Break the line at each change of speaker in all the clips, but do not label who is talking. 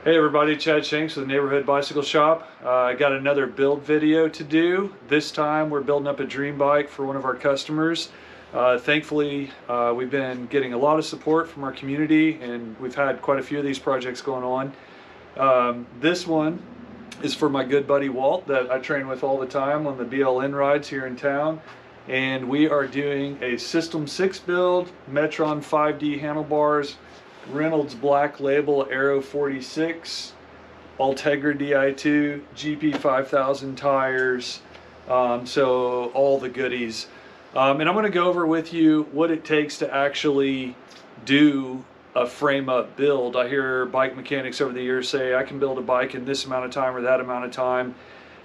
Hey everybody, Chad Shanks with the Neighborhood Bicycle Shop. I got another build video to do. This time we're building up a dream bike for one of our customers. Thankfully, we've been getting a lot of support from our community and we've had quite a few of these projects going on. This one is for my good buddy Walt that I train with all the time on the BLN rides here in town. And we are doing a System 6 build, Metron 5D handlebars, Reynolds Black Label Aero 46, Ultegra Di2, GP 5000 tires, so all the goodies. And I'm going to go over with you what it takes to actually do a frame-up build. I hear bike mechanics over the years say, I can build a bike in this amount of time or that amount of time.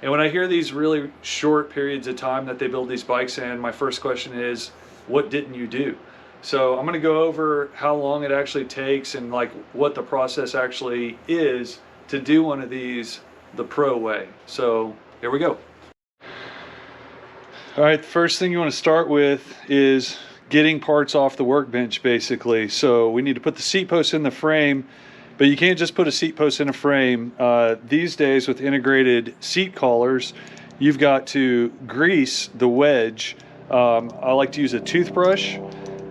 And when I hear these really short periods of time that they build these bikes in, my first question is, what didn't you do? So I'm going to go over how long it actually takes and like what the process actually is to do one of these the pro way. So here we go. All right, the first thing you want to start with is getting parts off the workbench basically. So we need to put the seat post in the frame, but you can't just put a seat post in a frame. These days with integrated seat collars, you've got to grease the wedge. I like to use a toothbrush.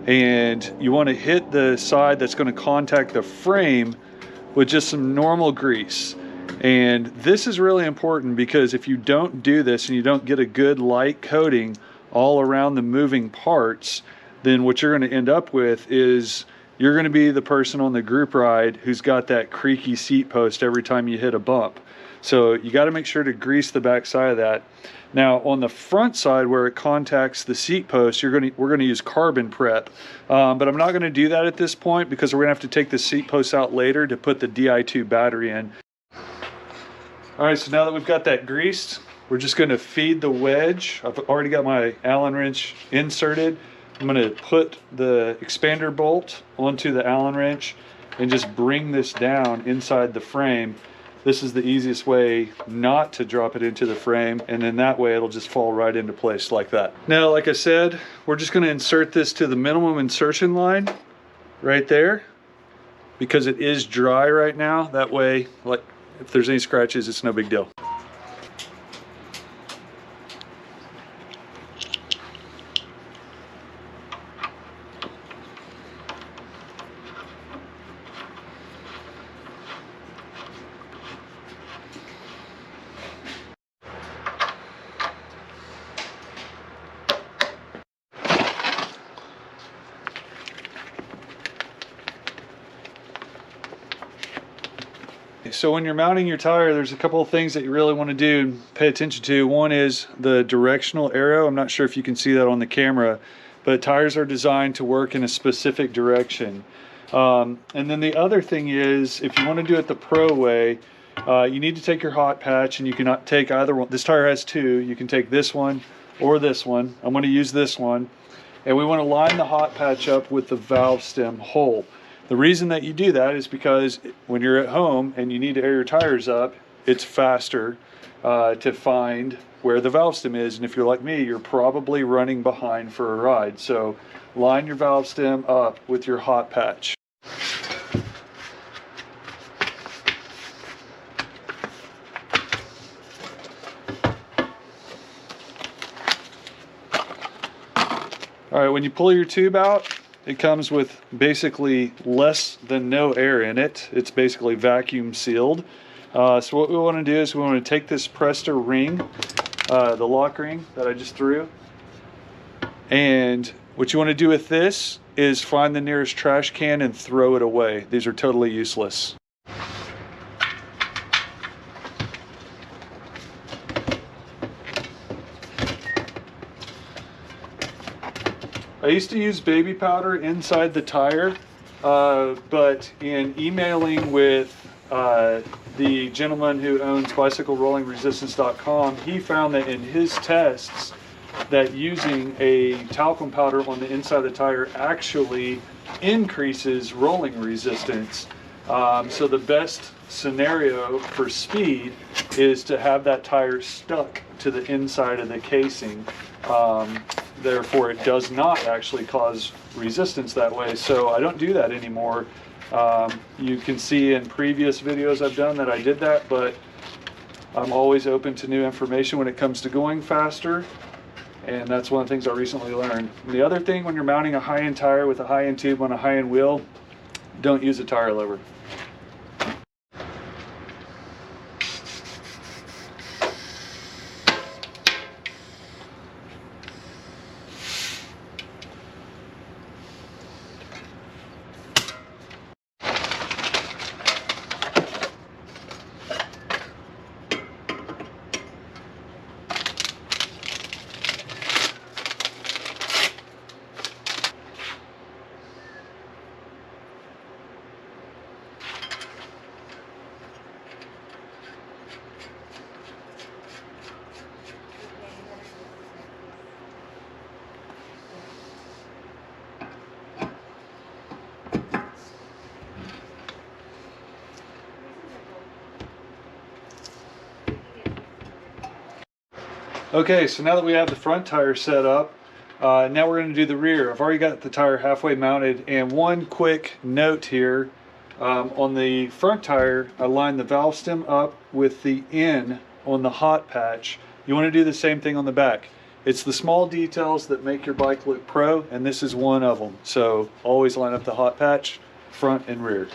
And you want to hit the side that's going to contact the frame with just some normal grease. And this is really important because if you don't do this and you don't get a good light coating all around the moving parts, then what you're going to end up with is you're going to be the person on the group ride who's got that creaky seat post every time you hit a bump. So you got to make sure to grease the back side of that. Now on the front side where it contacts the seat post, we're going to use carbon prep, but I'm not going to do that at this point because we're going to have to take the seat post out later to put the Di2 battery in. All right, so now that we've got that greased, we're just going to feed the wedge. I've already got my Allen wrench inserted. I'm going to put the expander bolt onto the Allen wrench and just bring this down inside the frame. This is the easiest way not to drop it into the frame, and then that way it'll just fall right into place like that. Now, like I said, we're just going to insert this to the minimum insertion line right there because it is dry right now. That way, like if there's any scratches, it's no big deal. So when you're mounting your tire, there's a couple of things that you really want to do and pay attention to. One is the directional arrow. I'm not sure if you can see that on the camera, but tires are designed to work in a specific direction. And then the other thing is, if you want to do it the pro way, you need to take your hot patch, and you cannot take either one. This tire has two. You can take this one or this one. I'm going to use this one. And we want to line the hot patch up with the valve stem hole. The reason that you do that is because when you're at home and you need to air your tires up, it's faster to find where the valve stem is. And if you're like me, you're probably running behind for a ride. So line your valve stem up with your hot patch. All right, when you pull your tube out, it comes with basically less than no air in it. It's basically vacuum sealed. So what we want to do is we want to take this Presta ring, the lock ring that I just threw, and what you want to do with this is find the nearest trash can and throw it away. These are totally useless. I used to use baby powder inside the tire, but in emailing with the gentleman who owns BicycleRollingResistance.com, he found that in his tests that using a talcum powder on the inside of the tire actually increases rolling resistance. So the best scenario for speed is to have that tire stuck to the inside of the casing. Therefore, it does not actually cause resistance that way. So I don't do that anymore. You can see in previous videos I've done that I did that, but I'm always open to new information when it comes to going faster. And that's one of the things I recently learned. And the other thing, when you're mounting a high-end tire with a high-end tube on a high-end wheel, don't use a tire lever. Okay, so now that we have the front tire set up, now we're going to do the rear. I've already got the tire halfway mounted, and one quick note here, on the front tire, I lined the valve stem up with the N on the hot patch. You want to do the same thing on the back. It's the small details that make your bike look pro, and this is one of them. So always line up the hot patch, front and rear.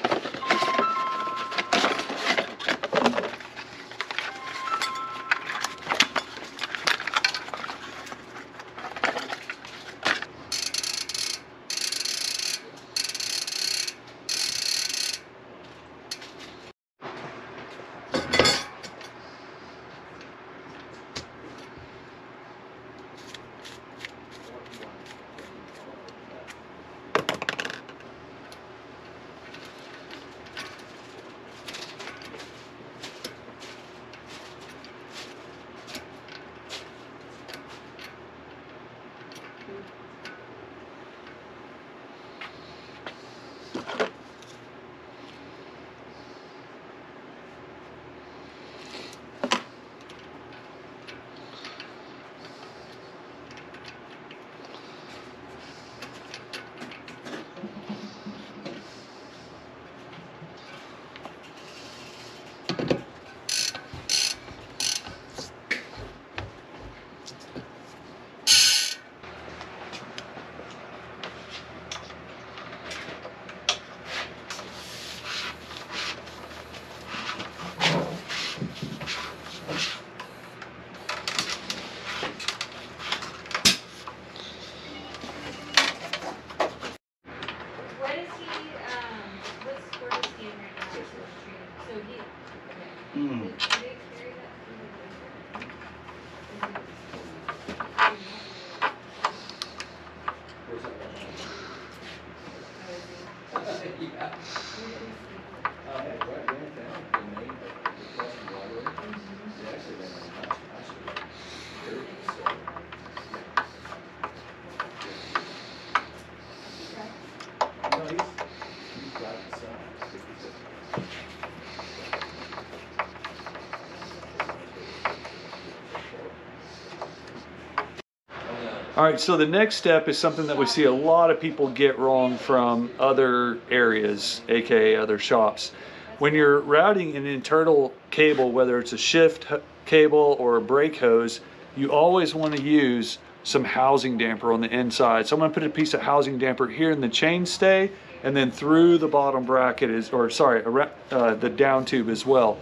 All right, so the next step is something that we see a lot of people get wrong from other areas, aka other shops. When you're routing an internal cable, whether it's a shift cable or a brake hose, you always want to use some housing damper on the inside. So I'm going to put a piece of housing damper here in the chainstay, and then through the bottom bracket is, or sorry, the down tube as well.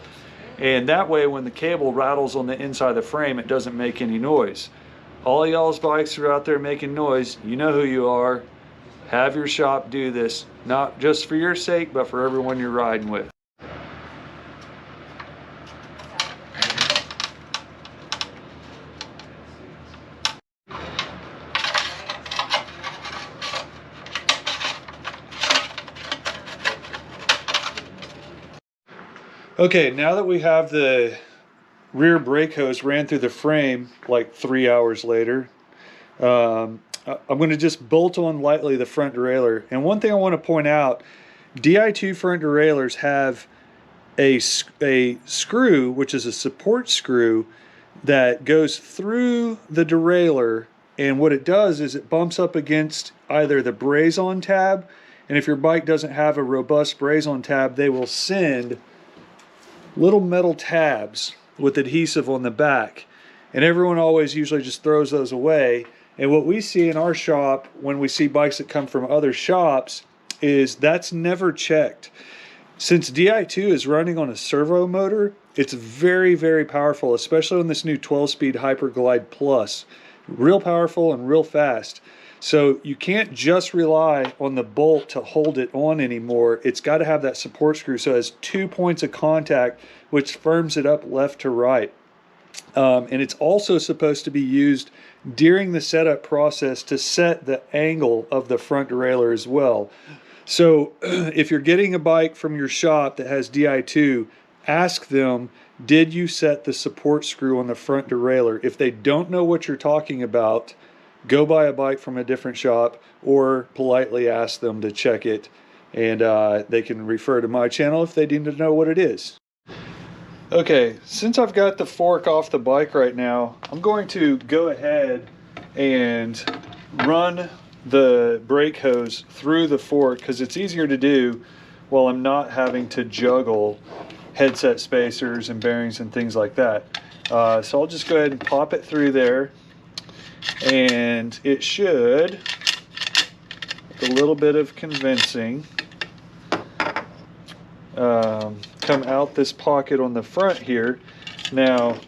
And that way, when the cable rattles on the inside of the frame, it doesn't make any noise. All y'all's bikes are out there making noise. You know who you are. Have your shop do this, not just for your sake, but for everyone you're riding with. Okay, now that we have the rear brake hose ran through the frame like 3 hours later, I'm going to just bolt on lightly the front derailleur. And one thing I want to point out, Di2 front derailleurs have a screw, which is a support screw, that goes through the derailleur, and what it does is it bumps up against either the braze-on tab, And if your bike doesn't have a robust braze-on tab, they will send little metal tabs with adhesive on the back. And everyone always usually just throws those away. And what we see in our shop when we see bikes that come from other shops is that's never checked. Since Di2 is running on a servo motor, it's very, very powerful, especially on this new 12-speed Hyperglide Plus. Real powerful and real fast. So you can't just rely on the bolt to hold it on anymore. It's got to have that support screw so it has 2 points of contact, which firms it up left to right. And it's also supposed to be used during the setup process to set the angle of the front derailleur as well. So if you're getting a bike from your shop that has Di2, ask them, did you set the support screw on the front derailleur? If they don't know what you're talking about, go buy a bike from a different shop or politely ask them to check it, and they can refer to my channel if they need to know what it is. Okay, since I've got the fork off the bike right now, I'm going to go ahead and run the brake hose through the fork because it's easier to do while I'm not having to juggle headset spacers and bearings and things like that. So I'll just go ahead and pop it through there, and it should, with a little bit of convincing, come out this pocket on the front here. Now,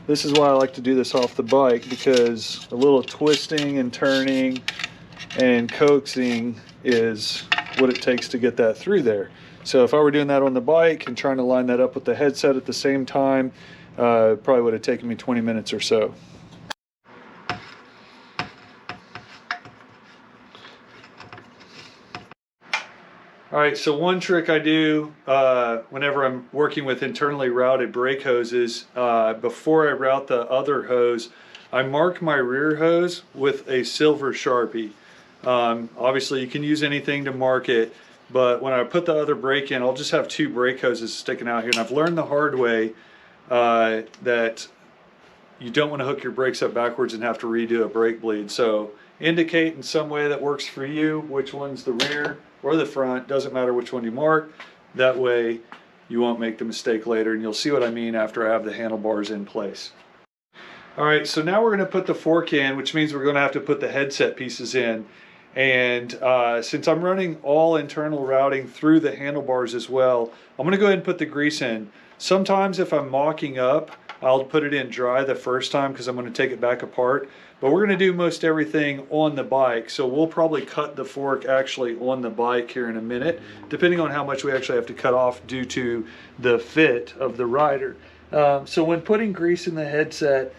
this is why I like to do this off the bike, because a little twisting and turning and coaxing is what it takes to get that through there. So if I were doing that on the bike and trying to line that up with the headset at the same time, it probably would have taken me 20 minutes or so. All right, so one trick I do whenever I'm working with internally routed brake hoses, before I route the other hose, I mark my rear hose with a silver Sharpie. Obviously you can use anything to mark it, but when I put the other brake in, I'll just have 2 brake hoses sticking out here. And I've learned the hard way that you don't want to hook your brakes up backwards and have to redo a brake bleed. So indicate in some way that works for you which one's the rear or the front, doesn't matter which one you mark. That way you won't make the mistake later, and you'll see what I mean after I have the handlebars in place. All right, so now we're going to put the fork in, which means we're going to have to put the headset pieces in. And since I'm running all internal routing through the handlebars as well, I'm going to go ahead and put the grease in. Sometimes if I'm mocking up, I'll put it in dry the first time because I'm going to take it back apart. But we're going to do most everything on the bike, so we'll probably cut the fork actually on the bike here in a minute, depending on how much we actually have to cut off due to the fit of the rider. So when putting grease in the headset,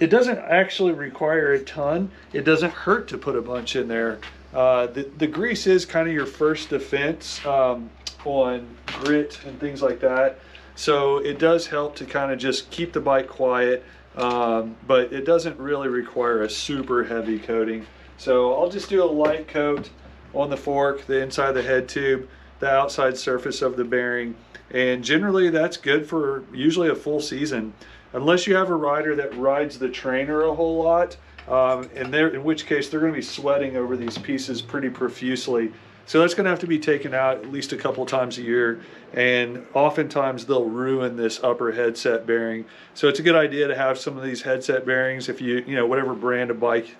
it doesn't actually require a ton. It doesn't hurt to put a bunch in there. The grease is kind of your first defense on grit and things like that. So it does help to kind of just keep the bike quiet, but it doesn't really require a super heavy coating. So I'll just do a light coat on the fork, the inside of the head tube, the outside surface of the bearing, and generally that's good for usually a full season. Unless you have a rider that rides the trainer a whole lot, in which case they're going to be sweating over these pieces pretty profusely. So that's going to have to be taken out at least a couple times a year, and oftentimes they'll ruin this upper headset bearing. So it's a good idea to have some of these headset bearings if you know, whatever brand of bike,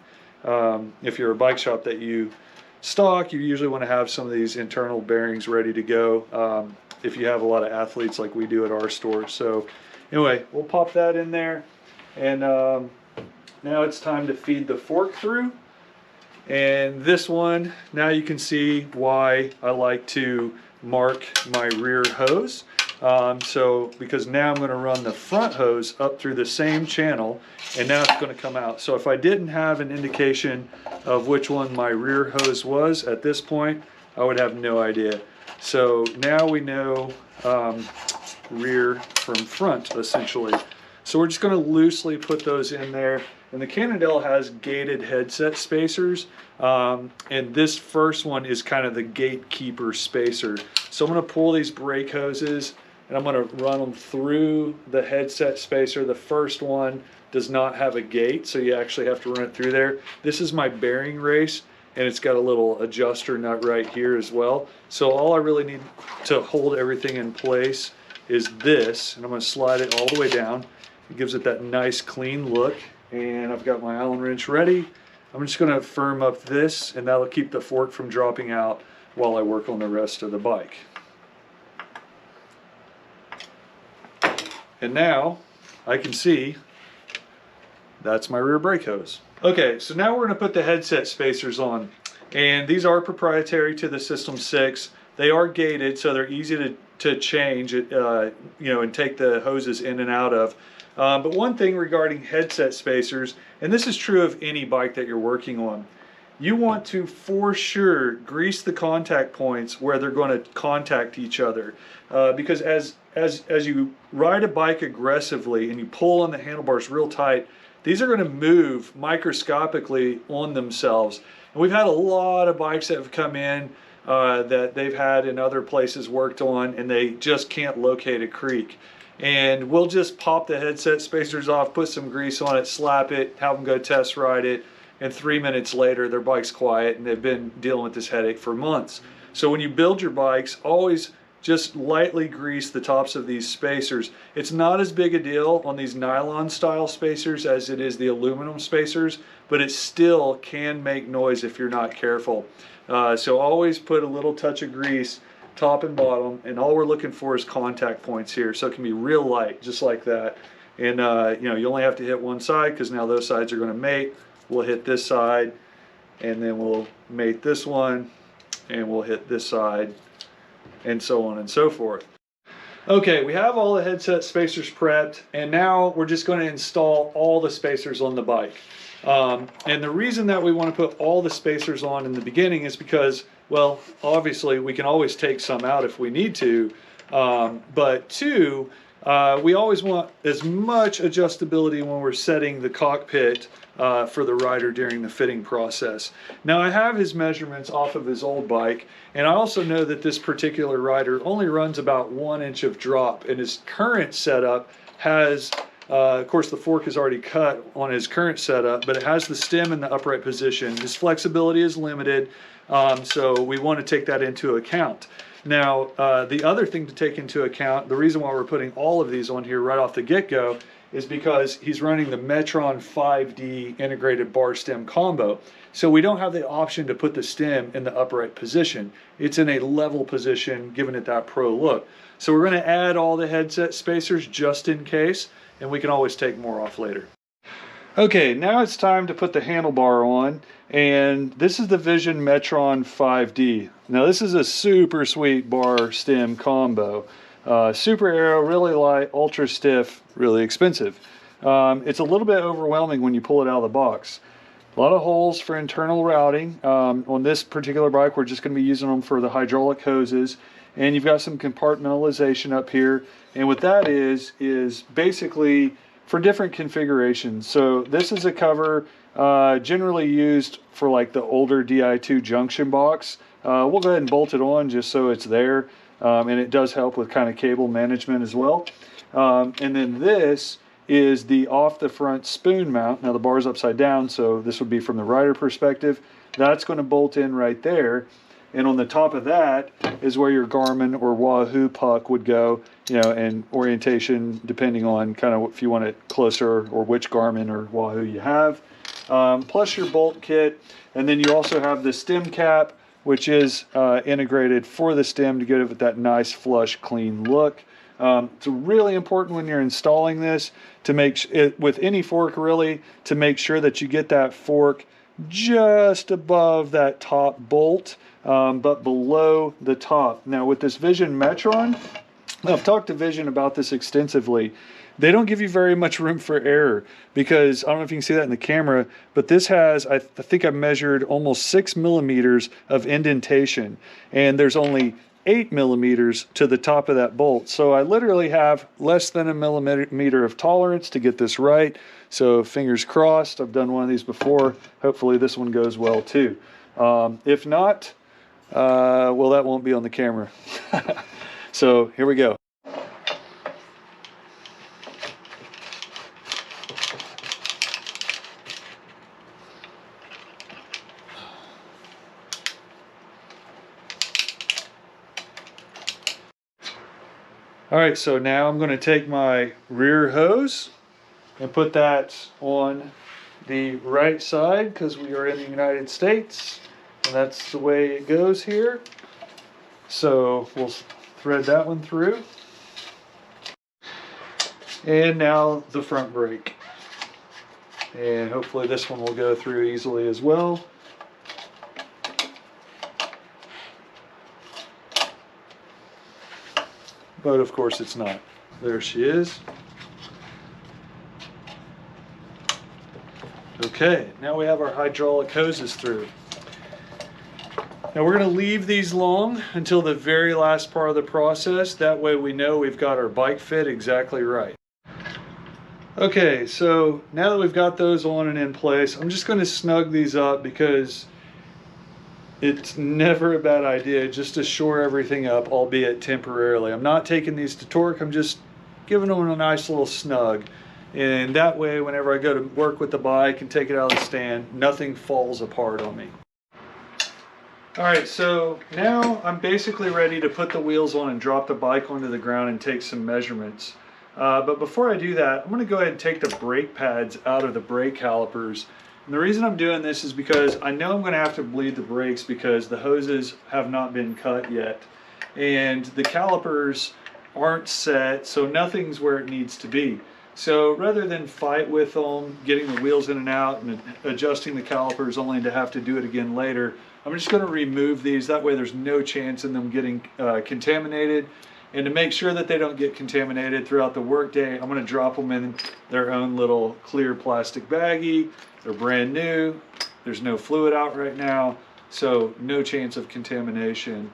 if you're a bike shop that you stock, you usually want to have some of these internal bearings ready to go if you have a lot of athletes like we do at our store. So anyway, we'll pop that in there, and now it's time to feed the fork through. And this one, now you can see why I like to mark my rear hose. Because now I'm going to run the front hose up through the same channel, and now it's going to come out. So if I didn't have an indication of which one my rear hose was at this point, I would have no idea. So now we know rear from front, essentially. So we're just going to loosely put those in there. And the Cannondale has gated headset spacers, and this first one is kind of the gatekeeper spacer. So I'm going to pull these brake hoses and I'm going to run them through the headset spacer. The first one does not have a gate, so you actually have to run it through there. This is my bearing race, and it's got a little adjuster nut right here as well. So all I really need to hold everything in place is this, and I'm going to slide it all the way down. It gives it that nice clean look, and I've got my Allen wrench ready. I'm just going to firm up this, and that'll keep the fork from dropping out while I work on the rest of the bike. And now I can see that's my rear brake hose. Okay, so now we're going to put the headset spacers on, and these are proprietary to the System 6. They are gated, so they're easy to change, and take the hoses in and out of. But one thing regarding headset spacers, and this is true of any bike that you're working on, you want to for sure grease the contact points where they're going to contact each other, because as you ride a bike aggressively and you pull on the handlebars real tight, these are going to move microscopically on themselves. And we've had a lot of bikes that have come in that they've had in other places worked on, and they just can't locate a creak. And we'll just pop the headset spacers off, put some grease on it, slap it, have them go test ride it, and 3 minutes later their bike's quiet and they've been dealing with this headache for months. So when you build your bikes, always just lightly grease the tops of these spacers. It's not as big a deal on these nylon style spacers as it is the aluminum spacers, but it still can make noise if you're not careful. So always put a little touch of grease top and bottom, and all we're looking for is contact points here, so it can be real light, just like that. And you only have to hit one side, because now those sides are going to mate. We'll hit this side, and then we'll mate this one, and we'll hit this side, and so on and so forth. Okay, we have all the headset spacers prepped, and now we're just going to install all the spacers on the bike. And the reason that we want to put all the spacers on in the beginning is because, well, obviously we can always take some out if we need to, but two, we always want as much adjustability when we're setting the cockpit for the rider during the fitting process. Now, I have his measurements off of his old bike, and I also know that this particular rider only runs about 1 inch of drop, and his current setup has of course, the fork is already cut on his current setup, but it has the stem in the upright position. His flexibility is limited, so we want to take that into account. Now, the other thing to take into account, the reason why we're putting all of these on here right off the get-go, is because he's running the Metron 5D integrated bar stem combo. So we don't have the option to put the stem in the upright position. It's in a level position, giving it that pro look. So we're going to add all the headset spacers just in case, and we can always take more off later. Okay, now it's time to put the handlebar on, and this is the Vision Metron 5D. Now this is a super sweet bar stem combo. Super aero, really light, ultra stiff, really expensive. It's a little bit overwhelming when you pull it out of the box. A lot of holes for internal routing. On this particular bike, we're just going to be using them for the hydraulic hoses. And you've got some compartmentalization up here. And what that is basically for different configurations. So this is a cover generally used for like the older Di2 junction box. We'll go ahead and bolt it on just so it's there. And it does help with kind of cable management as well. And then this is the off the front spoon mount. Now the bar is upside down, so this would be from the rider perspective. That's going to bolt in right there. And on the top of that is where your Garmin or Wahoo puck would go, and orientation depending on kind of if you want it closer or which Garmin or Wahoo you have. Plus your bolt kit. And then you also have the stem cap, which is integrated for the stem to give it that nice flush clean look. It's really important when you're installing this to make it with any fork really, to make sure that you get that fork just above that top bolt, but below the top. Now with this Vision Metron, I've talked to Vision about this extensively. They don't give you very much room for error, because I don't know if you can see that in the camera, but this has, I think I measured almost 6 millimeters of indentation, and there's only 8 millimeters to the top of that bolt. So I literally have less than a millimeter of tolerance to get this right. So fingers crossed. I've done one of these before. Hopefully this one goes well too. If not, well, that won't be on the camera. So here we go. All right, so now I'm going to take my rear hose and put that on the right side because we are in the United States and that's the way it goes here. So we'll thread that one through. And now the front brake. And hopefully this one will go through easily as well. But of course it's not. There she is. Okay, now we have our hydraulic hoses through. Now we're going to leave these long until the very last part of the process. That way we know we've got our bike fit exactly right. Okay, so now that we've got those on and in place, I'm just going to snug these up because it's never a bad idea just to shore everything up, albeit temporarily. I'm not taking these to torque, I'm just giving them a nice little snug. And that way, whenever I go to work with the bike and take it out of the stand, nothing falls apart on me. All right, so now I'm basically ready to put the wheels on and drop the bike onto the ground and take some measurements. But before I do that, I'm going to go ahead and take the brake pads out of the brake calipers. And the reason I'm doing this is because I know I'm going to have to bleed the brakes because the hoses have not been cut yet. And the calipers aren't set, so nothing's where it needs to be. So rather than fight with them, getting the wheels in and out and adjusting the calipers only to have to do it again later, I'm just going to remove these. That way there's no chance in them getting contaminated. And to make sure that they don't get contaminated throughout the workday, I'm going to drop them in their own little clear plastic baggie. They're brand new. There's no fluid out right now, so no chance of contamination.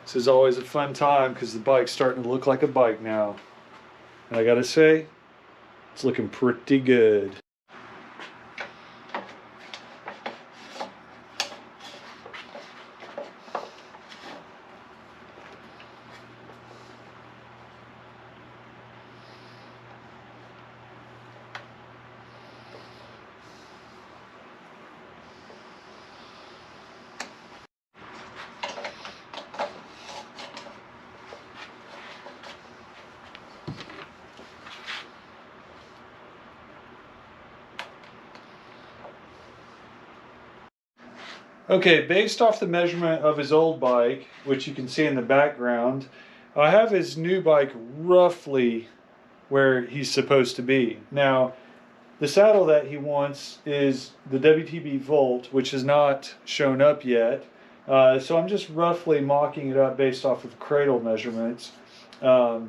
This is always a fun time because the bike's starting to look like a bike now. And I gotta say, it's looking pretty good. Okay, based off the measurement of his old bike, which you can see in the background, I have his new bike roughly where he's supposed to be. Now, the saddle that he wants is the WTB Volt, which has not shown up yet. So I'm just roughly mocking it up based off of cradle measurements. So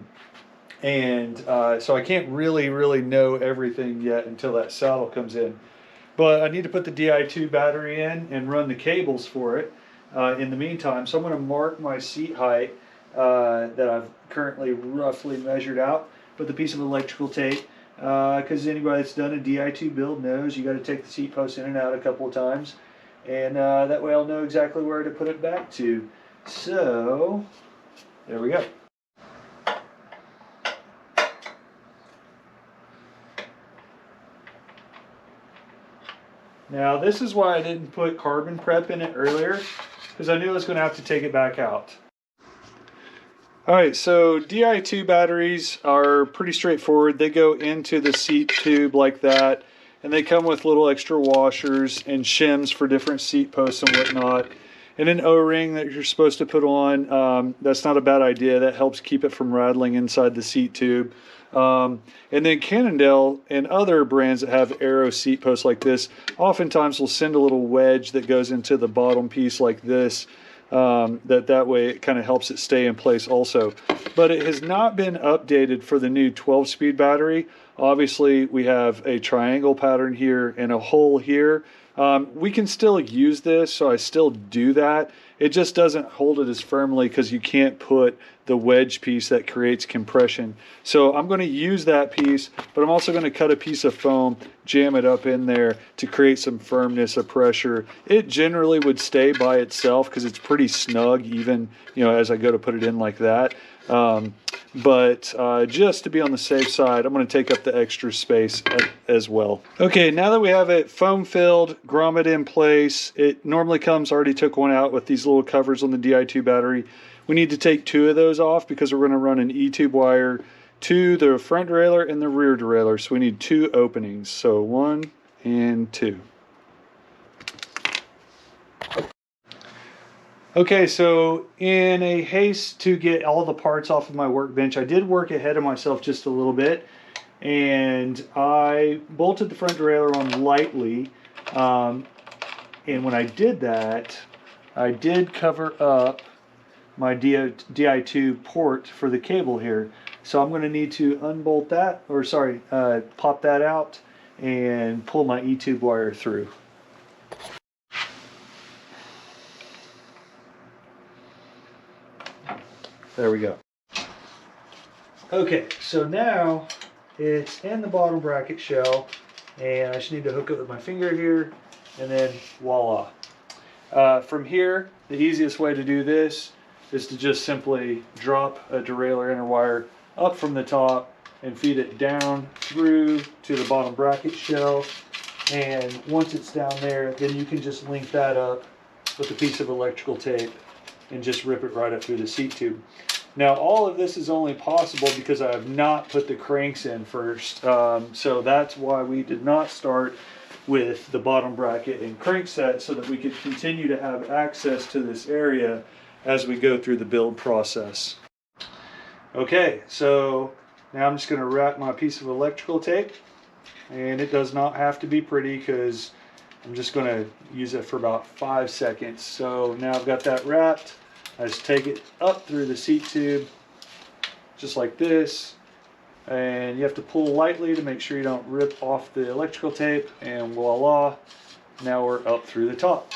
I can't really know everything yet until that saddle comes in. But I need to put the Di2 battery in and run the cables for it in the meantime. So I'm going to mark my seat height that I've currently roughly measured out with a piece of electrical tape. Because anybody that's done a Di2 build knows you got to take the seat post in and out a couple of times. And that way I'll know exactly where to put it back to. So, there we go. Now this is why I didn't put carbon prep in it earlier, because I knew I was going to have to take it back out. Alright, so Di2 batteries are pretty straightforward. They go into the seat tube like that, and they come with little extra washers and shims for different seat posts and whatnot. And an O-ring that you're supposed to put on, that's not a bad idea. That helps keep it from rattling inside the seat tube. And then Cannondale and other brands that have aero seat posts like this oftentimes will send a little wedge that goes into the bottom piece like this that way it kind of helps it stay in place also. But it has not been updated for the new 12-speed battery. Obviously, we have a triangle pattern here and a hole here. We can still use this, so I still do that. It just doesn't hold it as firmly because you can't put the wedge piece that creates compression. So I'm going to use that piece, but I'm also going to cut a piece of foam, jam it up in there to create some firmness of pressure. It generally would stay by itself because it's pretty snug even, as I go to put it in like that. But just to be on the safe side, I'm going to take up the extra space as well. Okay, now that we have it foam filled, grommet in place, it normally comes, already took one out with these little covers on the Di2 battery. We need to take 2 of those off because we're going to run an E-tube wire to the front derailleur and the rear derailleur. So we need 2 openings. So 1 and 2. Okay, so in a haste to get all the parts off of my workbench, I did work ahead of myself just a little bit, and I bolted the front derailleur on lightly, and when I did that, I did cover up my Di2 port for the cable here. So I'm going to need to unbolt that, or sorry, pop that out and pull my E-tube wire through. There we go. Okay, so now it's in the bottom bracket shell, and I just need to hook it with my finger here, and then voila. From here, the easiest way to do this is to just simply drop a derailleur inner wire up from the top and feed it down through to the bottom bracket shell. And once it's down there, then you can just link that up with a piece of electrical tape and just rip it right up through the seat tube. Now, all of this is only possible because I have not put the cranks in first. So that's why we did not start with the bottom bracket and crank set, so that we could continue to have access to this area as we go through the build process. Okay, so now I'm just going to wrap my piece of electrical tape, and it does not have to be pretty because I'm just going to use it for about 5 seconds. So now I've got that wrapped. I just take it up through the seat tube just like this, and you have to pull lightly to make sure you don't rip off the electrical tape, and voila, now we're up through the top.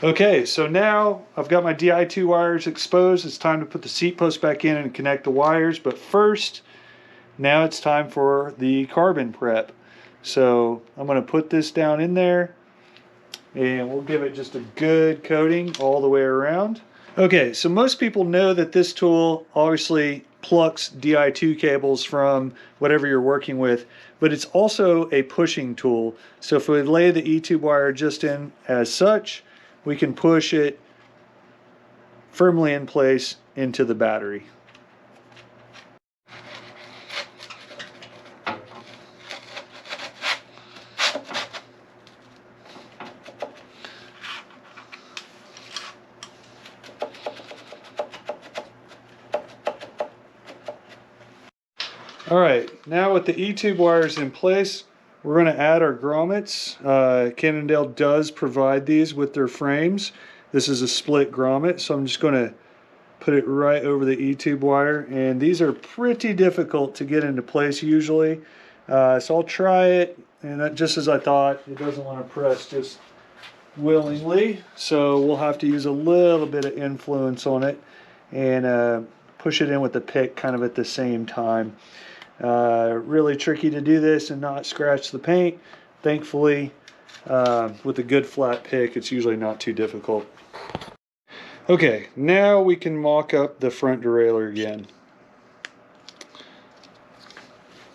Okay, so now I've got my Di2 wires exposed. It's time to put the seat post back in and connect the wires. But first, now it's time for the carbon prep. So I'm going to put this down in there, and we'll give it just a good coating all the way around. Okay, so most people know that this tool obviously plucks Di2 cables from whatever you're working with, but it's also a pushing tool. So if we lay the E-tube wire just in as such, we can push it firmly in place into the battery. All right, now with the E-tube wires in place, we're going to add our grommets. Cannondale does provide these with their frames. This is a split grommet, so I'm just going to put it right over the E-tube wire. And these are pretty difficult to get into place usually. So I'll try it, and that, just as I thought, it doesn't want to press just willingly. So we'll have to use a little bit of influence on it and push it in with the pick kind of at the same time. Really tricky to do this and not scratch the paint. Thankfully, with a good flat pick, it's usually not too difficult. Okay, now we can mock up the front derailleur again.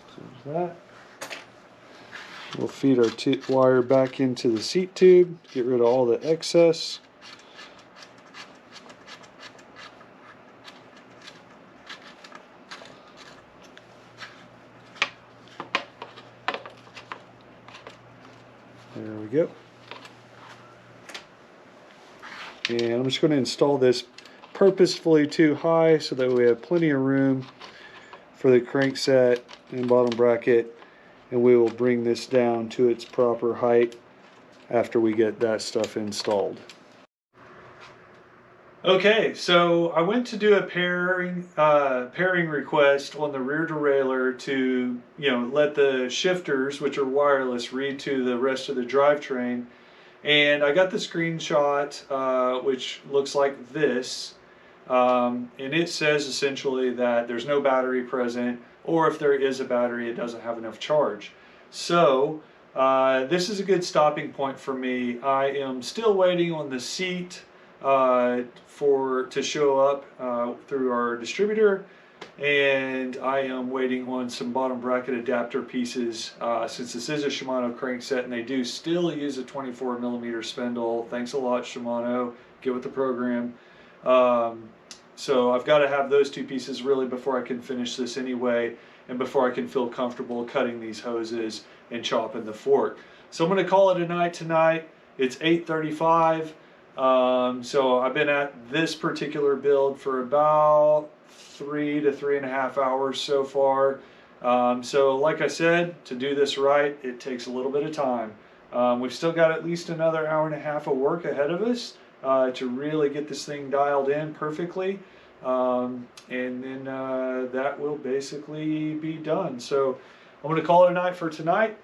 So there's that. We'll feed our wire back into the seat tube, get rid of all the excess. There we go. And I'm just going to install this purposefully too high so that we have plenty of room for the crankset and bottom bracket, and we will bring this down to its proper height after we get that stuff installed. Okay, so I went to do a pairing request on the rear derailleur to, let the shifters, which are wireless, read to the rest of the drivetrain. And I got the screenshot, which looks like this. And it says essentially that there's no battery present, or if there is a battery, it doesn't have enough charge. So this is a good stopping point for me. I am still waiting on the seat to show up through our distributor, and I am waiting on some bottom bracket adapter pieces since this is a Shimano crankset and they do still use a 24mm spindle. Thanks a lot, Shimano. Get with the program. So I've got to have those two pieces really before I can finish this anyway, and before I can feel comfortable cutting these hoses and chopping the fork. So I'm going to call it a night tonight. It's 8:35. So I've been at this particular build for about 3 to 3.5 hours so far. So like I said, to do this right, it takes a little bit of time. We've still got at least another hour and a half of work ahead of us to really get this thing dialed in perfectly. And then that will basically be done. So I'm going to call it a night for tonight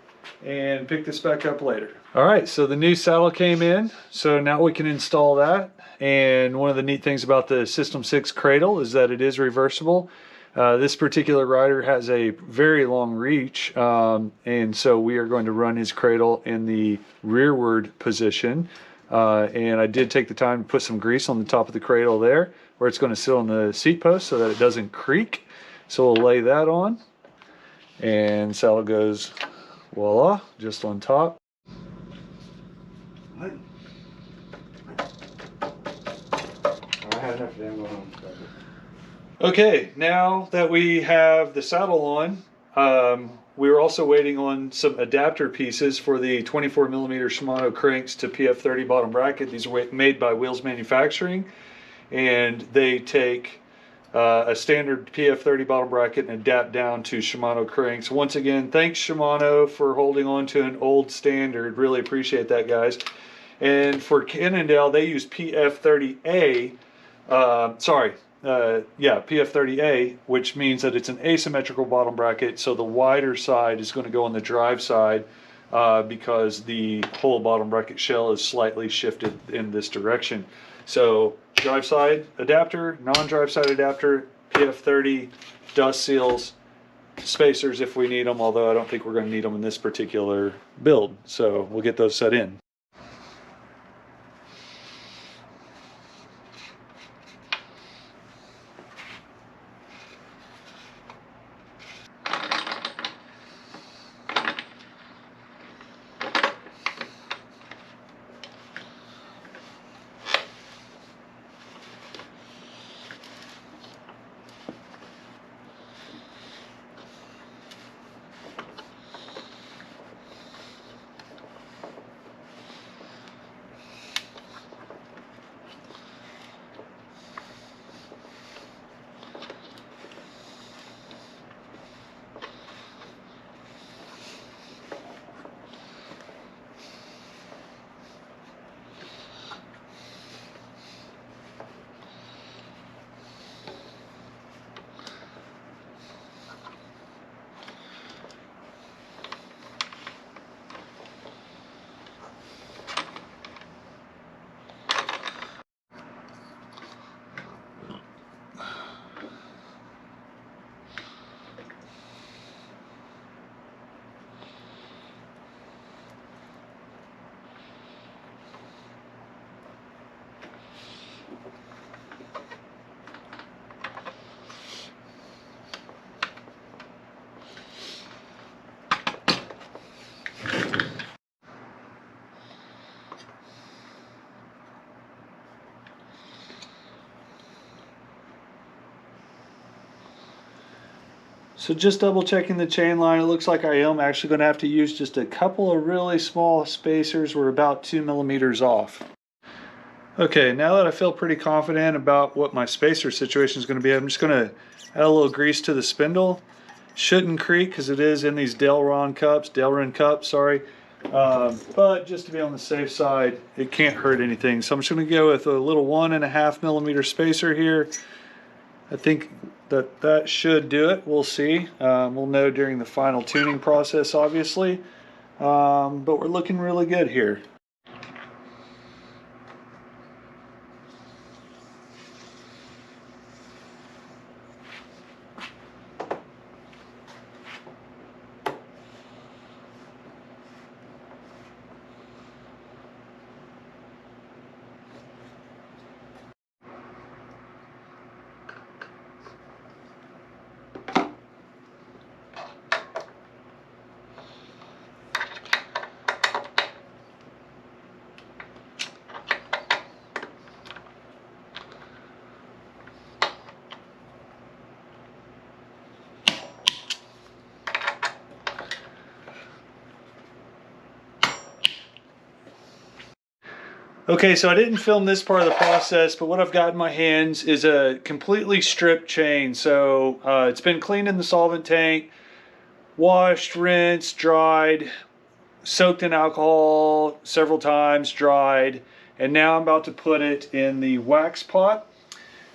and pick this back up later. All right, so the new saddle came in, so now we can install that. And one of the neat things about the System 6 cradle is that it is reversible. This particular rider has a very long reach, and so we are going to run his cradle in the rearward position. And I did take the time to put some grease on the top of the cradle there, where it's going to sit on the seat post so that it doesn't creak. So we'll lay that on, and saddle goes voila, just on top.
What? I had enough to go home.
Okay, now that we have the saddle on, we were also waiting on some adapter pieces for the 24mm Shimano cranks to PF30 bottom bracket. These are made by Wheels Manufacturing, and they take a standard PF30 bottom bracket and adapt down to Shimano cranks. Once again, thanks Shimano for holding on to an old standard. Really appreciate that, guys. And for Cannondale, they use PF30A. PF30A, which means that it's an asymmetrical bottom bracket. So the wider side is going to go on the drive side because the whole bottom bracket shell is slightly shifted in this direction. So drive side adapter, non-drive side adapter, PF30, dust seals, spacers if we need them, although I don't think we're going to need them in this particular build. So we'll get those set in. So just double checking the chain line, it looks like I am actually going to have to use just a couple of really small spacers. We're about 2 millimeters off. Okay, now that I feel pretty confident about what my spacer situation is going to be, I'm just going to add a little grease to the spindle. Shouldn't creak because it is in these Delrin cups, But just to be on the safe side, it can't hurt anything. So I'm just going to go with a little 1.5 millimeter spacer here. I think that should do it. We'll see. We'll know during the final tuning process, obviously. But we're looking really good here. Okay, so I didn't film this part of the process, but what I've got in my hands is a completely stripped chain. So it's been cleaned in the solvent tank, washed, rinsed, dried, soaked in alcohol several times, dried, and now I'm about to put it in the wax pot.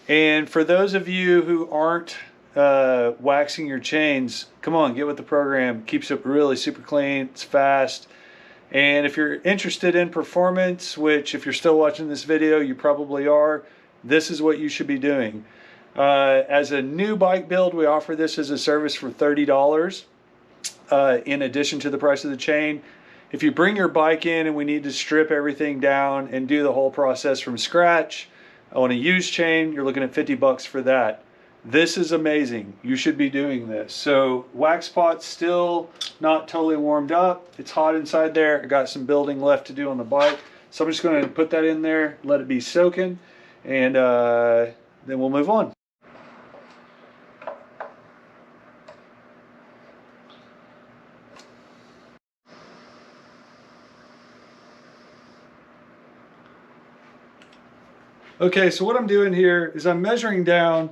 And for those of you who aren't waxing your chains, come on, get with the program. Keeps it really super clean, it's fast. And if you're interested in performance, which if you're still watching this video, you probably are, this is what you should be doing. As a new bike build, we offer this as a service for $30 in addition to the price of the chain. If you bring your bike in and we need to strip everything down and do the whole process from scratch on a used chain, you're looking at 50 bucks for that. This is amazing. You should be doing this. So wax pot's still not totally warmed up. It's hot inside there. I got some building left to do on the bike. So I'm just going to put that in there, let it be soaking, and then we'll move on. Okay, so what I'm doing here is I'm measuring down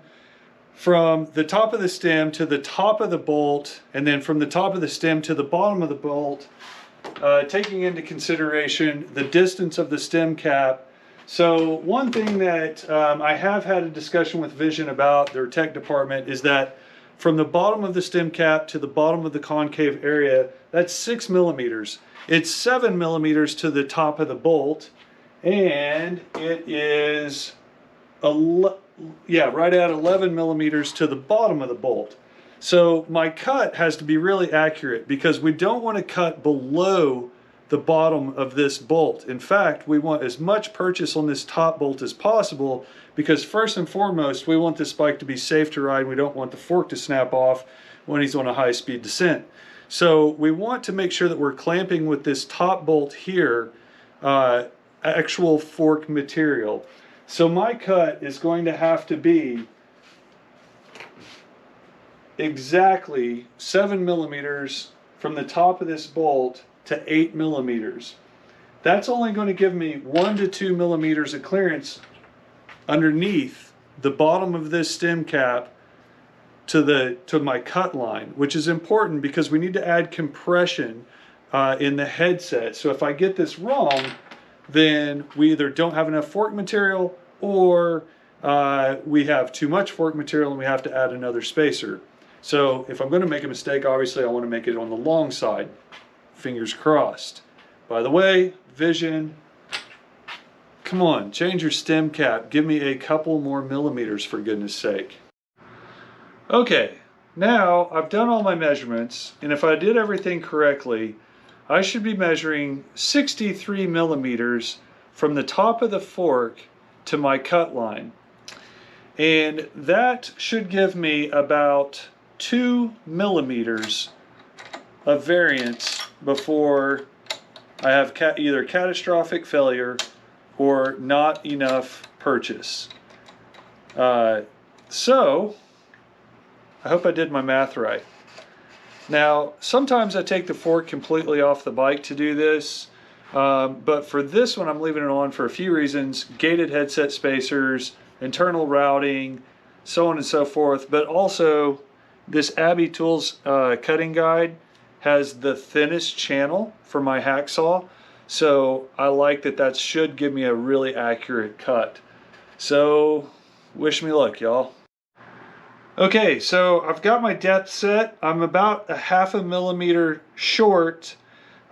from the top of the stem to the top of the bolt, and then from the top of the stem to the bottom of the bolt, taking into consideration the distance of the stem cap. So one thing that I have had a discussion with Vision about, their tech department, is that from the bottom of the stem cap to the bottom of the concave area, that's 6 millimeters. It's 7 millimeters to the top of the bolt, and it is right at 11 millimeters to the bottom of the bolt. So my cut has to be really accurate because we don't want to cut below the bottom of this bolt. In fact, we want as much purchase on this top bolt as possible because first and foremost, we want this bike to be safe to ride. We don't want the fork to snap off when he's on a high-speed descent. So we want to make sure that we're clamping with this top bolt here, actual fork material. So my cut is going to have to be exactly 7 millimeters from the top of this bolt to 8 millimeters. That's only going to give me 1 to 2 millimeters of clearance underneath the bottom of this stem cap to my cut line, which is important because we need to add compression in the headset. So if I get this wrong, then we either don't have enough fork material or we have too much fork material and we have to add another spacer. So if I'm going to make a mistake, obviously I want to make it on the long side. Fingers crossed. By the way, Vision, come on, change your stem cap. Give me a couple more millimeters for goodness sake. Okay, now I've done all my measurements, and if I did everything correctly, I should be measuring 63 millimeters from the top of the fork to my cut line. And that should give me about 2 millimeters of variance before I have either catastrophic failure or not enough purchase. So I hope I did my math right. Now, sometimes I take the fork completely off the bike to do this, but for this one I'm leaving it on for a few reasons: gated headset spacers, internal routing, so on and so forth, but also this Abbey Tools cutting guide has the thinnest channel for my hacksaw. So I like that. That should give me a really accurate cut. So wish me luck, y'all. Okay, so I've got my depth set. I'm about a 1/2 millimeter short,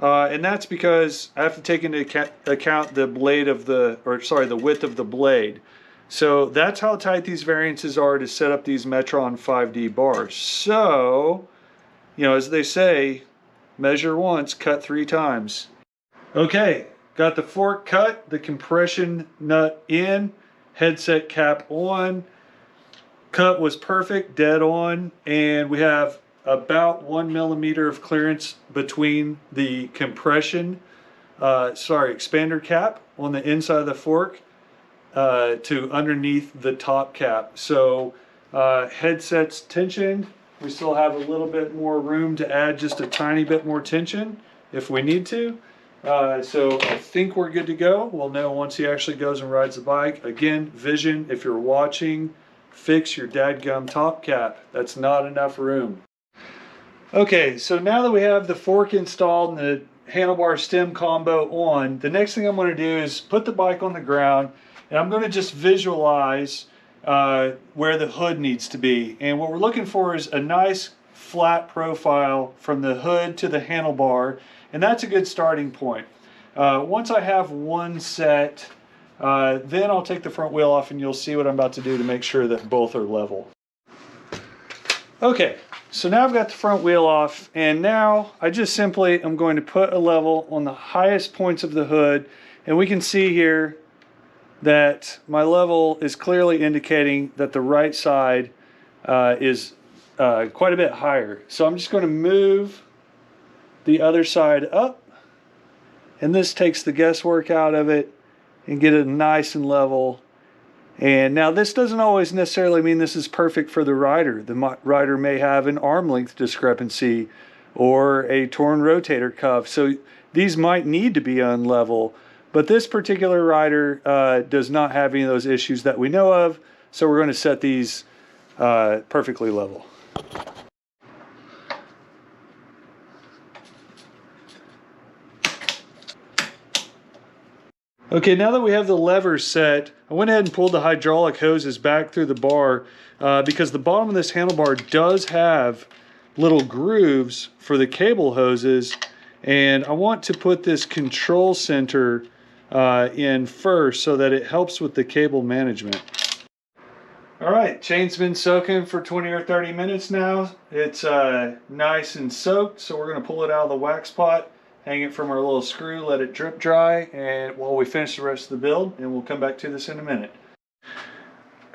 and that's because I have to take into account the blade of the, or sorry, the width of the blade. So that's how tight these variances are to set up these Metron 5D bars. So, you know, as they say, measure once, cut 3 times. Okay, got the fork cut, the compression nut in, headset cap on. Cut was perfect, dead on, and we have about 1 millimeter of clearance between the expander cap on the inside of the fork to underneath the top cap. So headset's tensioned. We still have a little bit more room to add just a tiny bit more tension if we need to. So I think we're good to go. We'll know once he actually goes and rides the bike. Again, vision, if you're watching, fix your dadgum top cap. That's not enough room. Okay, so now that we have the fork installed and the handlebar stem combo on, the next thing I'm going to do is put the bike on the ground, and I'm going to just visualize where the hood needs to be. And what we're looking for is a nice flat profile from the hood to the handlebar, and that's a good starting point. Once I have one set, then I'll take the front wheel off and you'll see what I'm about to do to make sure that both are level. Okay, so now I've got the front wheel off, and now I just simply am going to put a level on the highest points of the hood, and we can see here that my level is clearly indicating that the right side is quite a bit higher. So I'm just going to move the other side up, and this takes the guesswork out of it and get it nice and level. And now this doesn't always necessarily mean this is perfect for the rider. The rider may have an arm length discrepancy or a torn rotator cuff. So these might need to be unlevel, but this particular rider does not have any of those issues that we know of. So we're going to set these perfectly level. Okay, now that we have the levers set, I went ahead and pulled the hydraulic hoses back through the bar because the bottom of this handlebar does have little grooves for the cable hoses, and I want to put this control center in first so that it helps with the cable management. All right, chain's been soaking for 20 or 30 minutes now. It's nice and soaked, so we're going to pull it out of the wax pot, hang it from our little screw, let it drip dry, and while we finish the rest of the build, and we'll come back to this in a minute.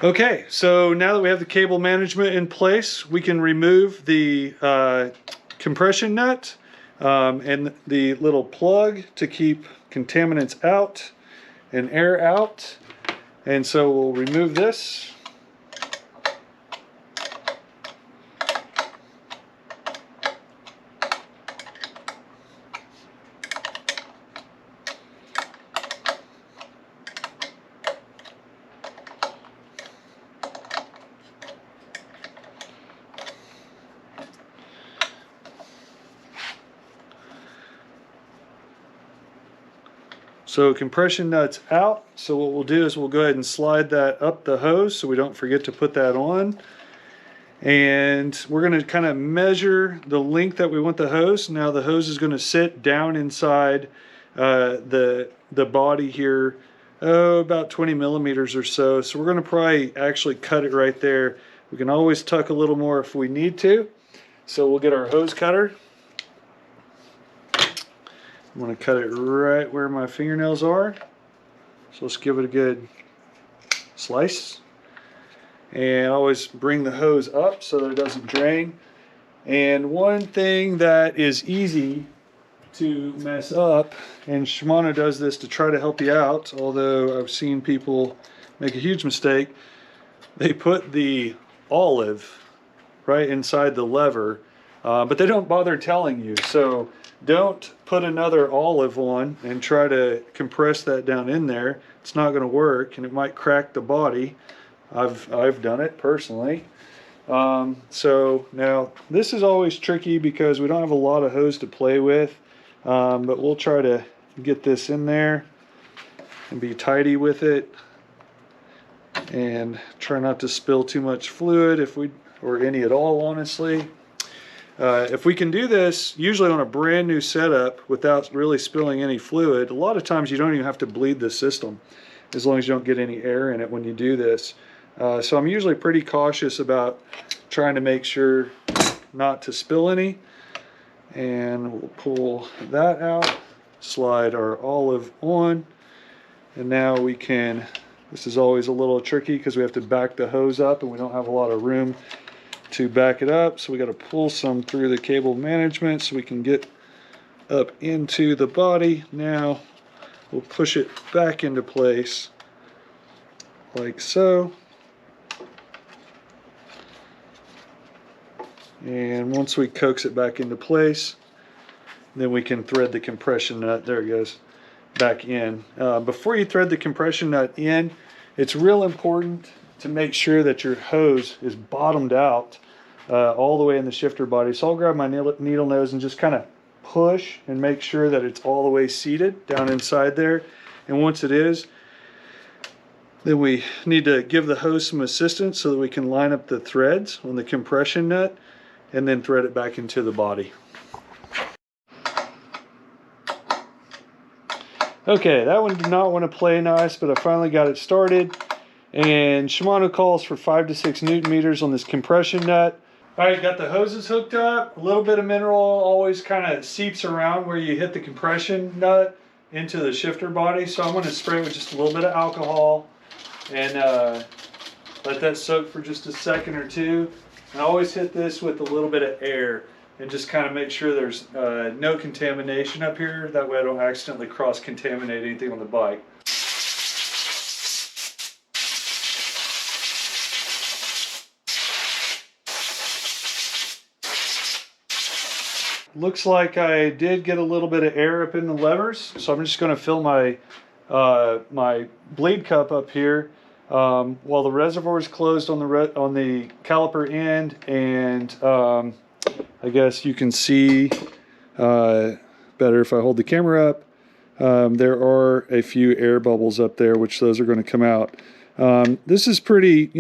Okay, so now that we have the cable management in place, we can remove the compression nut and the little plug to keep contaminants out and air out. And so we'll remove this. So compression nut's out. So what we'll do is we'll go ahead and slide that up the hose so we don't forget to put that on. And we're going to kind of measure the length that we want the hose. Now the hose is going to sit down inside the body here, about 20 millimeters or so. So we're going to probably actually cut it right there. We can always tuck a little more if we need to. So we'll get our hose cutter. I'm going to cut it right where my fingernails are. So let's give it a good slice. And always bring the hose up so that it doesn't drain. And one thing that is easy to mess up, and Shimano does this to try to help you out, although I've seen people make a huge mistake, they put the olive right inside the lever, but they don't bother telling you. So don't put another olive on and try to compress that down in there. It's not going to work, and it might crack the body. I've done it personally. So now this is always tricky because we don't have a lot of hose to play with, but we'll try to get this in there and be tidy with it and try not to spill too much fluid or any at all, honestly. If we can do this usually on a brand new setup without really spilling any fluid, a lot of times you don't even have to bleed the system as long as you don't get any air in it when you do this. So I'm usually pretty cautious about trying to make sure not to spill any. And we'll pull that out, slide our olive on, and now we can, this is always a little tricky because we have to back the hose up and we don't have a lot of room to back it up, so we got to pull some through the cable management so we can get up into the body. Now we'll push it back into place like so. And once we coax it back into place, then we can thread the compression nut, there it goes, back in. Before you thread the compression nut in, it's real important to make sure that your hose is bottomed out all the way in the shifter body. So I'll grab my needle nose and just kind of push and make sure that it's all the way seated down inside there. And once it is, then we need to give the hose some assistance so that we can line up the threads on the compression nut and then thread it back into the body. Okay, that one did not want to play nice, but I finally got it started. And Shimano calls for 5 to 6 Newton meters on this compression nut. All right, got the hoses hooked up. A little bit of mineral oil always kind of seeps around where you hit the compression nut into the shifter body. So I'm going to spray it with just a little bit of alcohol and let that soak for just a second or two. And I always hit this with a little bit of air and just kind of make sure there's no contamination up here. That way I don't accidentally cross-contaminate anything on the bike. Looks like I did get a little bit of air up in the levers, so I'm just going to fill my my bleed cup up here while the reservoir is closed on the caliper end, and I guess you can see better if I hold the camera up. There are a few air bubbles up there, which those are going to come out. This is pretty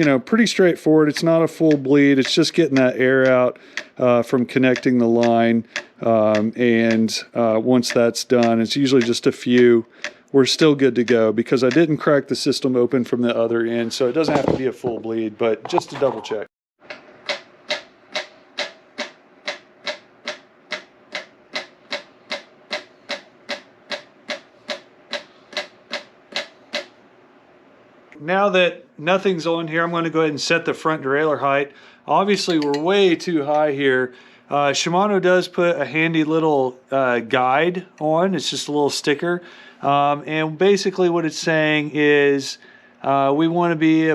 straightforward. It's not a full bleed. It's just getting that air out from connecting the line. Once that's done, it's usually just a few. We're still good to go because I didn't crack the system open from the other end, so it doesn't have to be a full bleed, but just to double check. Now that nothing's on here, I'm going to go ahead and set the front derailleur height. Obviously, we're way too high here. Shimano does put a handy little guide on. It's just a little sticker. And basically what it's saying is we want to be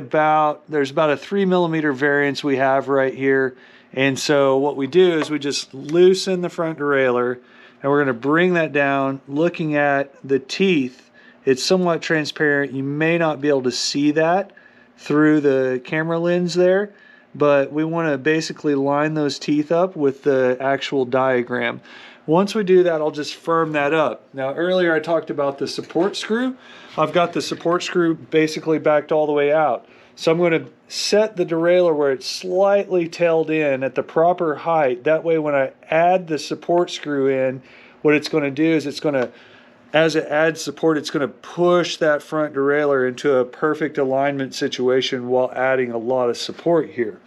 there's about a 3 millimeter variance we have right here. And so what we do is we just loosen the front derailleur, and we're going to bring that down, looking at the teeth. It's somewhat transparent. You may not be able to see that through the camera lens there, but we want to basically line those teeth up with the actual diagram. Once we do that, I'll just firm that up. Now, earlier I talked about the support screw. I've got the support screw basically backed all the way out. So I'm going to set the derailleur where it's slightly tailed in at the proper height. That way when I add the support screw in, what it's going to do is it's going to, as it adds support, it's going to push that front derailleur into a perfect alignment situation while adding a lot of support here.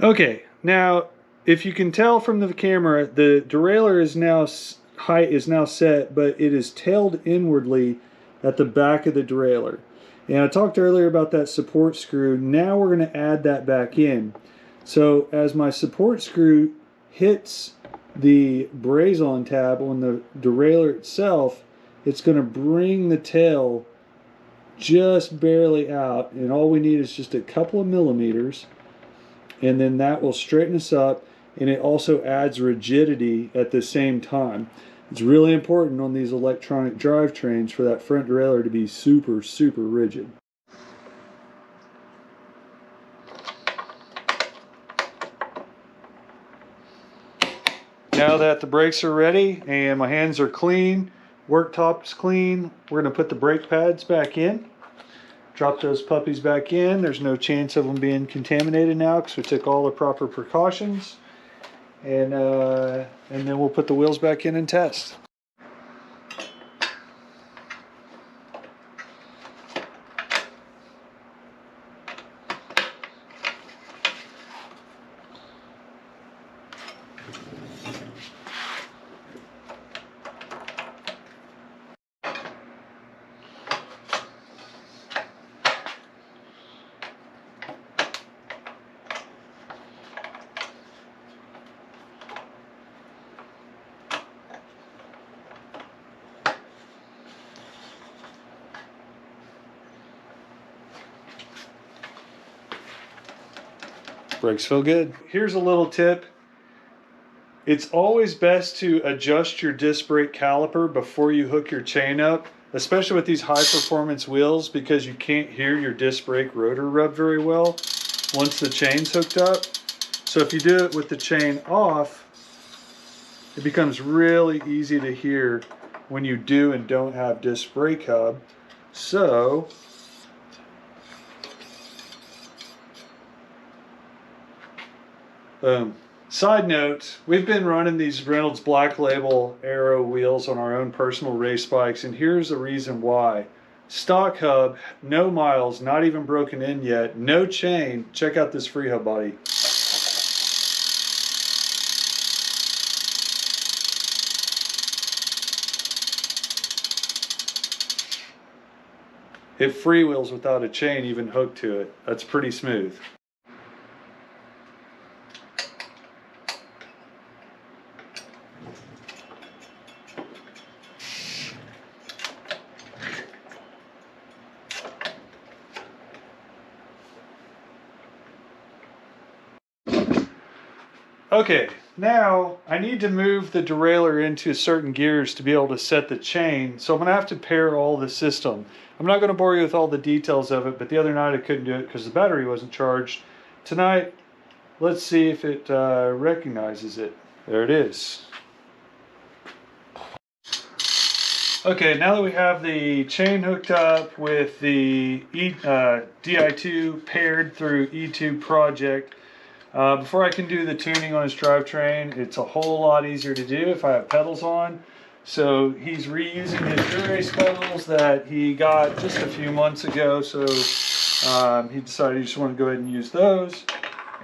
Okay, now if you can tell from the camera, the derailleur height is now set, but it is tailed inwardly at the back of the derailleur. And I talked earlier about that support screw. Now we're going to add that back in. So as my support screw hits the braze-on tab on the derailleur itself, it's going to bring the tail just barely out, and all we need is just a couple of millimeters, and then that will straighten us up, and it also adds rigidity at the same time. It's really important on these electronic drivetrains for that front derailleur to be super, super rigid. Now that the brakes are ready and my hands are clean, worktop's clean, we're going to put the brake pads back in. Drop those puppies back in. There's no chance of them being contaminated now because we took all the proper precautions. And then we'll put the wheels back in and test. Brakes feel good. Here's a little tip. It's always best to adjust your disc brake caliper before you hook your chain up, especially with these high performance wheels, because you can't hear your disc brake rotor rub very well once the chain's hooked up. So if you do it with the chain off, it becomes really easy to hear when you do and don't have disc brake hub. So boom. Side note, we've been running these Reynolds Black Label Aero wheels on our own personal race bikes, and here's the reason why. Stock hub, no miles, not even broken in yet, no chain. Check out this free hub body. It freewheels without a chain even hooked to it. That's pretty smooth. Okay, now I need to move the derailleur into certain gears to be able to set the chain, so I'm going to have to pair all the system. I'm not going to bore you with all the details of it, but the other night I couldn't do it because the battery wasn't charged. Tonight, let's see if it recognizes it. There it is. Okay, now that we have the chain hooked up with the Di2 paired through E2 Project, before I can do the tuning on his drivetrain, it's a whole lot easier to do if I have pedals on. So he's reusing his Dura-Race pedals that he got just a few months ago. So he decided he just wanted to go ahead and use those.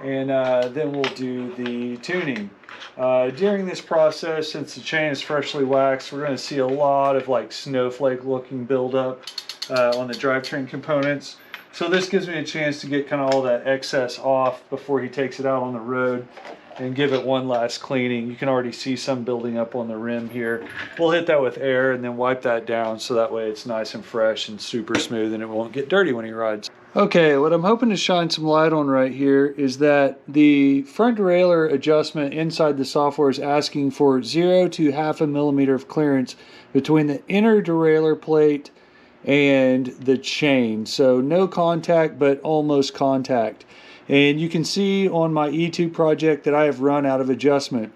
And then we'll do the tuning. During this process, since the chain is freshly waxed, we're going to see a lot of like snowflake looking buildup on the drivetrain components. So this gives me a chance to get kind of all that excess off before he takes it out on the road and give it one last cleaning. You can already see some building up on the rim here. We'll hit that with air and then wipe that down so that way it's nice and fresh and super smooth and it won't get dirty when he rides. Okay, what I'm hoping to shine some light on right here is that the front derailleur adjustment inside the software is asking for 0 to 0.5 millimeter of clearance between the inner derailleur plate and the chain. So no contact, but almost contact. And you can see on my E2 project that I have run out of adjustment.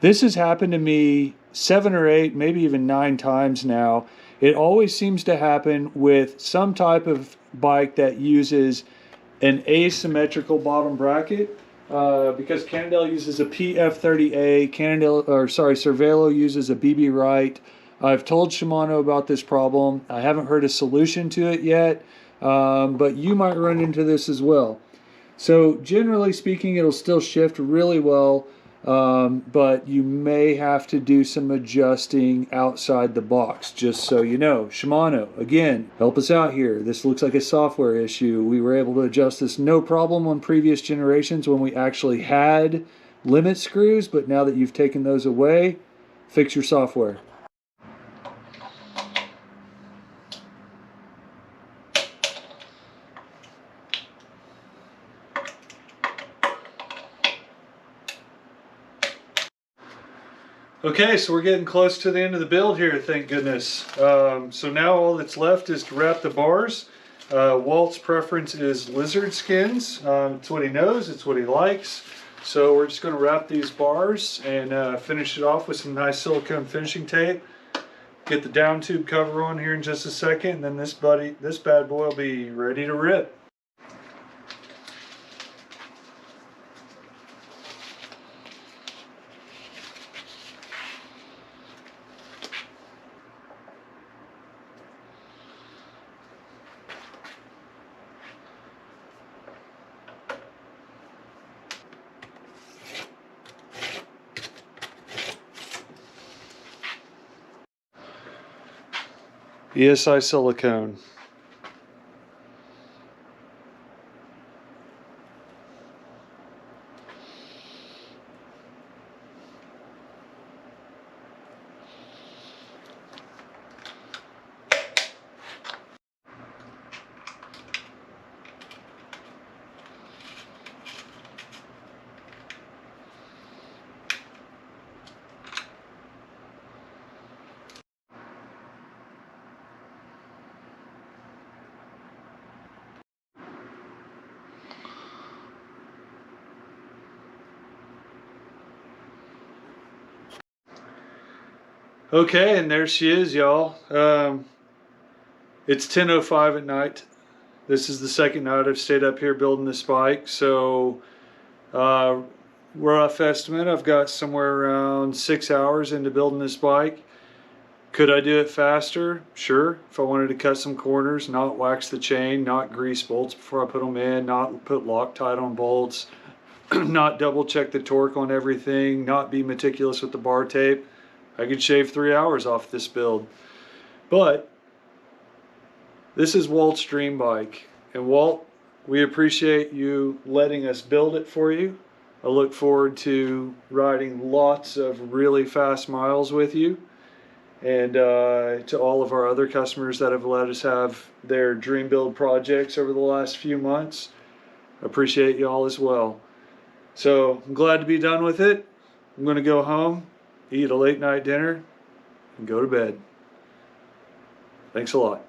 This has happened to me 7 or 8, maybe even 9 times now. It always seems to happen with some type of bike that uses an asymmetrical bottom bracket. Because Cannondale uses a PF30A, Cervelo uses a BB Right. I've told Shimano about this problem. I haven't heard a solution to it yet, but you might run into this as well. So generally speaking, it'll still shift really well, but you may have to do some adjusting outside the box, just so you know. Shimano, again, help us out here. This looks like a software issue. We were able to adjust this no problem on previous generations when we actually had limit screws, but now that you've taken those away, fix your software. Okay, so we're getting close to the end of the build here, thank goodness. So now all that's left is to wrap the bars. Walt's preference is lizard skins. It's what he knows, it's what he likes. So we're just going to wrap these bars and finish it off with some nice silicone finishing tape. Get the down tube cover on here in just a second, and then this bad boy will be ready to rip. ESI silicone. Okay, and there she is, y'all. It's 10:05 at night. This is the second night I've stayed up here building this bike. So, rough estimate, I've got somewhere around 6 hours into building this bike. Could I do it faster? Sure. If I wanted to cut some corners, not wax the chain, not grease bolts before I put them in, not put Loctite on bolts, not double check the torque on everything, not be meticulous with the bar tape, I could shave 3 hours off this build. But this is Walt's dream bike. And Walt, we appreciate you letting us build it for you. I look forward to riding lots of really fast miles with you. And to all of our other customers that have let us have their dream build projects over the last few months, appreciate you all as well. So I'm glad to be done with it. I'm going to go home, eat a late night dinner, and go to bed. Thanks a lot.